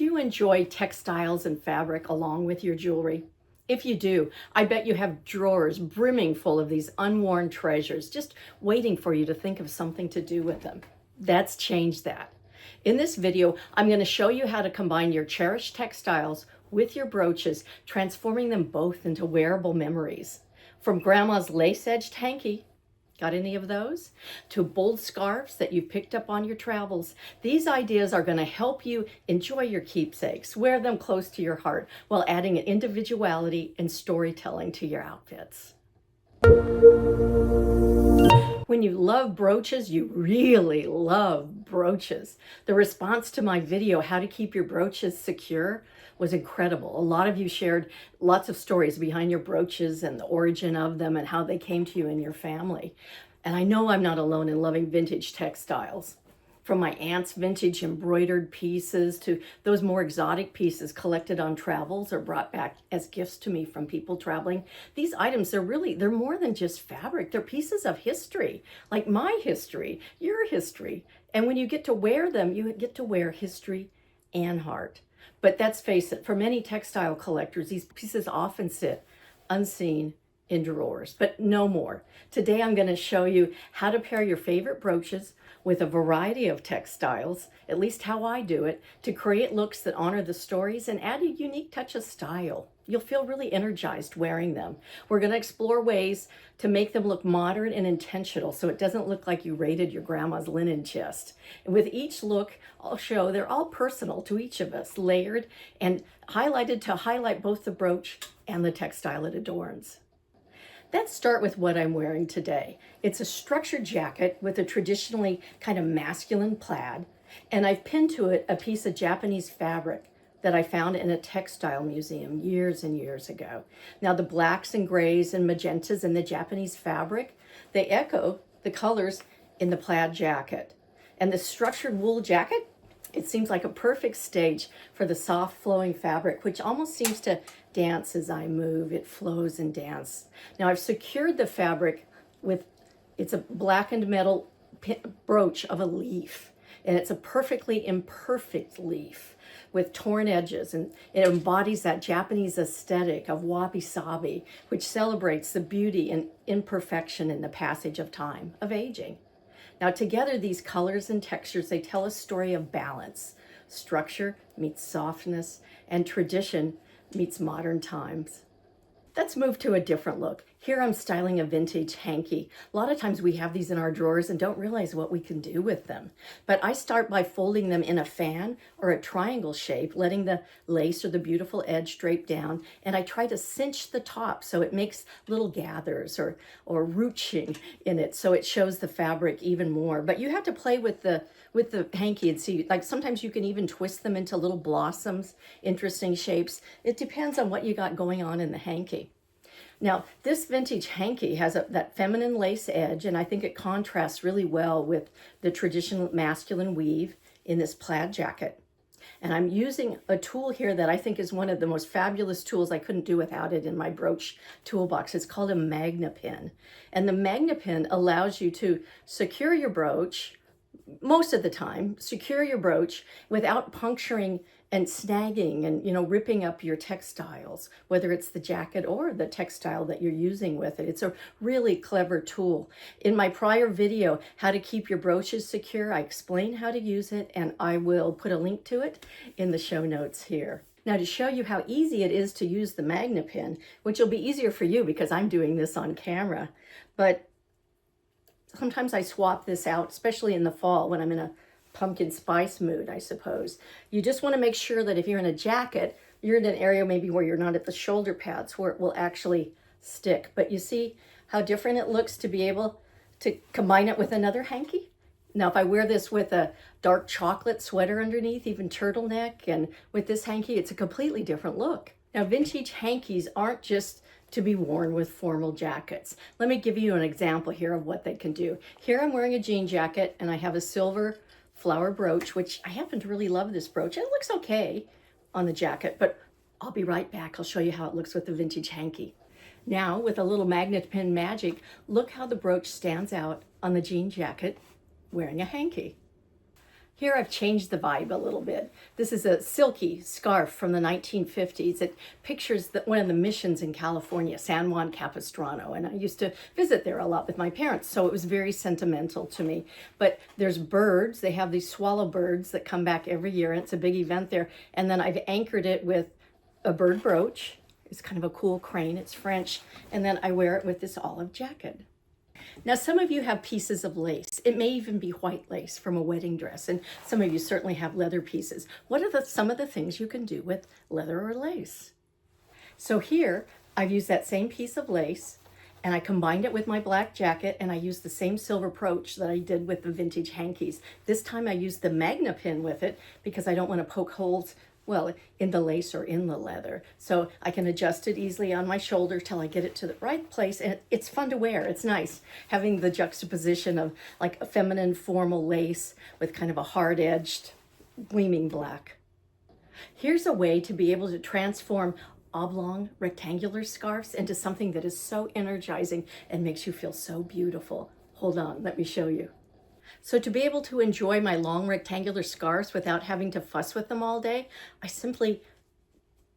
Do you enjoy textiles and fabric along with your jewelry? If you do, I bet you have drawers brimming full of these unworn treasures, just waiting for you to think of something to do with them. Let's change that. In this video, I'm going to show you how to combine your cherished textiles with your brooches, transforming them both into wearable memories. From Grandma's lace-edged hanky, got any of those? To bold scarves that you've picked up on your travels. These ideas are going to help you enjoy your keepsakes, wear them close to your heart, while adding an individuality and storytelling to your outfits. When you love brooches, you really love brooches. The response to my video, How to Keep Your Brooches Secure, was incredible. A lot of you shared lots of stories behind your brooches and the origin of them and how they came to you and your family. And I know I'm not alone in loving vintage textiles. From my aunt's vintage embroidered pieces to those more exotic pieces collected on travels or brought back as gifts to me from people traveling. These items, they're more than just fabric. They're pieces of history, like my history, your history. And when you get to wear them, you get to wear history and heart. But let's face it, for many textile collectors, these pieces often sit unseen in drawers, but no more. Today, I'm going to show you how to pair your favorite brooches with a variety of textiles, at least how I do it, to create looks that honor the stories and add a unique touch of style. You'll feel really energized wearing them. We're going to explore ways to make them look modern and intentional so it doesn't look like you raided your grandma's linen chest. And with each look, I'll show they're all personal to each of us, layered and highlighted to highlight both the brooch and the textile it adorns. Let's start with what I'm wearing today. It's a structured jacket with a traditionally kind of masculine plaid, and I've pinned to it a piece of Japanese fabric that I found in a textile museum years and years ago. Now the blacks and grays and magentas in the Japanese fabric, they echo the colors in the plaid jacket. And the structured wool jacket, it seems like a perfect stage for the soft flowing fabric, which almost seems to dance as I move. It flows and dances. Now I've secured the fabric with, it's a blackened metal brooch of a leaf. And it's a perfectly imperfect leaf with torn edges, and it embodies that Japanese aesthetic of wabi-sabi, which celebrates the beauty and imperfection in the passage of time, of aging. Now together, these colors and textures, they tell a story of balance. Structure meets softness, and tradition meets modern times. Let's move to a different look. Here I'm styling a vintage hanky. A lot of times we have these in our drawers and don't realize what we can do with them. But I start by folding them in a fan or a triangle shape, letting the lace or the beautiful edge drape down, and I try to cinch the top so it makes little gathers or ruching in it, so it shows the fabric even more. But you have to play with the hanky and see, like sometimes you can even twist them into little blossoms, interesting shapes. It depends on what you got going on in the hanky. Now, this vintage hanky has that feminine lace edge, and I think it contrasts really well with the traditional masculine weave in this plaid jacket. And I'm using a tool here that I think is one of the most fabulous tools. I couldn't do without it in my brooch toolbox. It's called a magnapin. And the magnapin allows you to secure your brooch, most of the time, secure your brooch without puncturing and snagging and, ripping up your textiles, whether it's the jacket or the textile that you're using with it. It's a really clever tool. In my prior video, How to Keep Your Brooches Secure, I explain how to use it, and I will put a link to it in the show notes here. Now, to show you how easy it is to use the magnapin, which will be easier for you because I'm doing this on camera, but sometimes I swap this out, especially in the fall when I'm in a pumpkin spice mood, I suppose. You just want to make sure that if you're in a jacket, you're in an area maybe where you're not at the shoulder pads where it will actually stick. But you see how different it looks to be able to combine it with another hanky? Now, if I wear this with a dark chocolate sweater underneath, even turtleneck, and with this hanky, it's a completely different look. Now, vintage hankies aren't just to be worn with formal jackets. Let me give you an example here of what they can do. Here I'm wearing a jean jacket, and I have a silver flower brooch, which I happen to really love this brooch. It looks okay on the jacket, but I'll be right back. I'll show you how it looks with the vintage hanky. Now, with a little magnapin magic, look how the brooch stands out on the jean jacket wearing a hanky. Here I've changed the vibe a little bit. This is a silky scarf from the 1950s. It pictures one of the missions in California, San Juan Capistrano, and I used to visit there a lot with my parents, so it was very sentimental to me. But there's birds. They have these swallow birds that come back every year, and it's a big event there. And then I've anchored it with a bird brooch. It's kind of a cool crane. It's French. And then I wear it with this olive jacket. Now, some of you have pieces of lace. It may even be white lace from a wedding dress, and some of you certainly have leather pieces. What are some of the things you can do with leather or lace? So here, I've used that same piece of lace, and I combined it with my black jacket, and I used the same silver brooch that I did with the vintage hankies. This time I used the magnapin with it because I don't want to poke holes, well, in the lace or in the leather. So I can adjust it easily on my shoulder till I get it to the right place. And it's fun to wear. It's nice having the juxtaposition of like a feminine formal lace with kind of a hard-edged gleaming black. Here's a way to be able to transform oblong rectangular scarves into something that is so energizing and makes you feel so beautiful. Hold on, let me show you. So to be able to enjoy my long rectangular scarves without having to fuss with them all day, I simply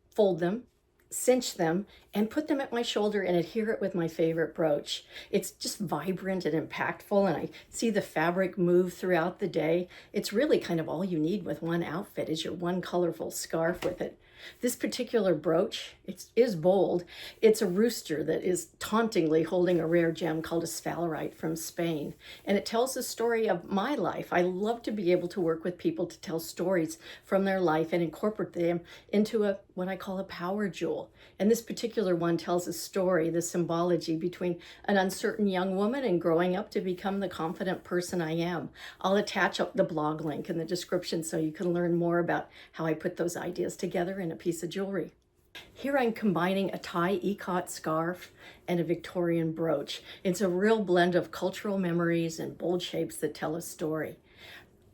fold them, cinch them, and put them at my shoulder and adhere it with my favorite brooch. It's just vibrant and impactful, and I see the fabric move throughout the day. It's really kind of all you need with one outfit is your one colorful scarf with it. This particular brooch, it is bold. It's a rooster that is tauntingly holding a rare gem called a sphalerite from Spain. And it tells the story of my life. I love to be able to work with people to tell stories from their life and incorporate them into what I call a power jewel. And this particular one tells a story, the symbology between an uncertain young woman and growing up to become the confident person I am. I'll attach up the blog link in the description so you can learn more about how I put those ideas together in a piece of jewelry. Here I'm combining a Thai ikat scarf and a Victorian brooch. It's a real blend of cultural memories and bold shapes that tell a story.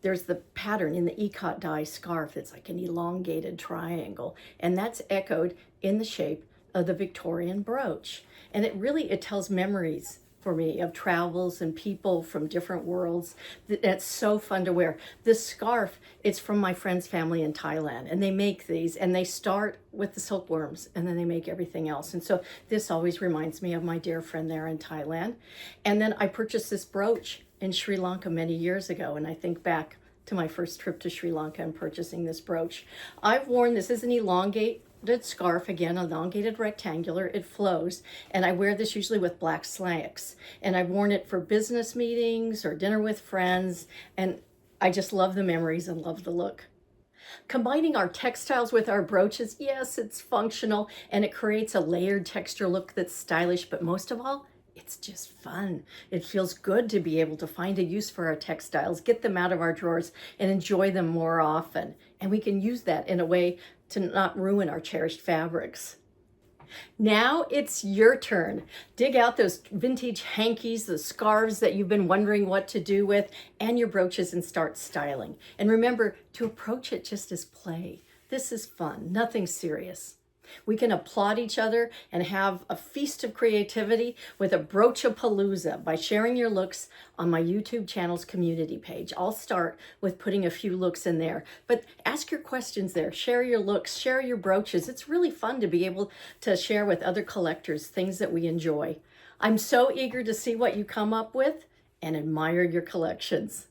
There's the pattern in the ikat dye scarf. It's like an elongated triangle, and that's echoed in the shape of the Victorian brooch. And it tells memories for me of travels and people from different worlds. It's so fun to wear. This scarf, it's from my friend's family in Thailand, and they make these, and they start with the silkworms, and then they make everything else. And so this always reminds me of my dear friend there in Thailand. And then I purchased this brooch in Sri Lanka many years ago, and I think back to my first trip to Sri Lanka and purchasing this brooch. I've worn, this is an elongated scarf, again, elongated rectangular, it flows, and I wear this usually with black slacks. And I've worn it for business meetings or dinner with friends, and I just love the memories and love the look. Combining our textiles with our brooches, yes, it's functional, and it creates a layered texture look that's stylish, but most of all, it's just fun. It feels good to be able to find a use for our textiles, get them out of our drawers, and enjoy them more often. And we can use that in a way to not ruin our cherished fabrics. Now it's your turn. Dig out those vintage hankies, the scarves that you've been wondering what to do with, and your brooches, and start styling. And remember to approach it just as play. This is fun, nothing serious. We can applaud each other and have a feast of creativity with a Broochapalooza by sharing your looks on my YouTube channel's community page. I'll start with putting a few looks in there, but ask your questions there. Share your looks, share your brooches. It's really fun to be able to share with other collectors things that we enjoy. I'm so eager to see what you come up with and admire your collections.